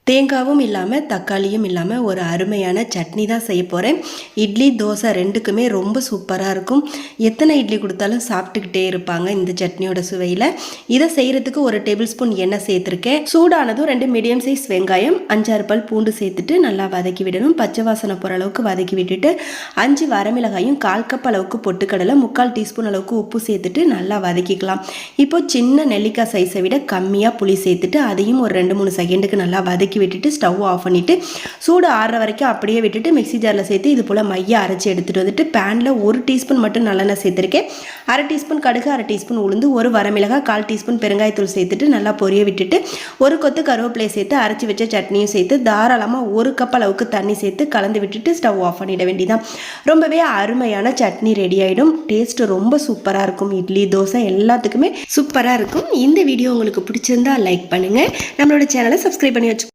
தேங்காவும் இல்லாமல் தக்காளியும் இல்லாமல் ஒரு அருமையான சட்னி தான் செய்ய போகிறேன். இட்லி தோசை ரெண்டுக்குமே ரொம்ப சூப்பராக இருக்கும். எத்தனை இட்லி கொடுத்தாலும் சாப்பிட்டுக்கிட்டே இருப்பாங்க இந்த சட்னியோட சுவையில். இதை செய்கிறதுக்கு ஒரு டேபிள் ஸ்பூன் எண்ணெய் சேர்த்துருக்கேன். சூடானதும் 2 மீடியம் சைஸ் வெங்காயம், 5-6 பல் பூண்டு சேர்த்துட்டு நல்லா வதக்கி விடணும். பச்சை வாசனை போகிற அளவுக்கு வதக்கி விட்டுட்டு 5 வரமிளகாயும் 1/4 கப் அளவுக்கு பொட்டுக்கடலை, 3/4 டீஸ்பூன் அளவுக்கு உப்பு சேர்த்துட்டு நல்லா வதக்கிக்கலாம். இப்போ சின்ன நெல்லிக்காய் சைஸை விட கம்மியாக புளி சேர்த்துட்டு அதையும் ஒரு 2-3 செகண்டுக்கு நல்லா வதக்கி விட்டுட்டு ஸ்டவ் ஆஃப் பண்ணிட்டு சூடு ஆறுற வரைக்கும் அப்படியே விட்டுட்டு மிக்ஸி ஜாரில் சேர்த்து இது போல் மைய அரைச்சி எடுத்துகிட்டு வந்துட்டு பேனில் 1 டீஸ்பூன் மட்டும் நல்லெண்ணெய் சேர்த்துருக்கேன். 1/2 டீஸ்பூன் கடுகு, 1/2 டீஸ்பூன் உளுந்து, 1 வரமிளகாய், 1/4 டீஸ்பூன் பெருங்காயத்தூள் சேர்த்துட்டு நல்லா பொரிய விட்டுட்டு 1 கொத்து கருவேப்பிலை சேர்த்து அரைச்சி வச்ச சட்னியும் சேர்த்து தாராளமாக 1 கப் அளவுக்கு தண்ணி சேர்த்து கலந்து விட்டுட்டு ஸ்டவ் ஆஃப் பண்ணிட வேண்டியதான். ரொம்பவே அருமையான சட்னி ரெடி ஆகிடும். டேஸ்ட்டு ரொம்ப சூப்பராக இருக்கும். இட்லி தோசை எல்லாத்துக்குமே சூப்பராக இருக்கும். இந்த வீடியோ உங்களுக்கு பிடிச்சிருந்தா லைக் பண்ணுங்கள். நம்மளோட சேனலை சப்ஸ்கிரைப் பண்ணி வச்சு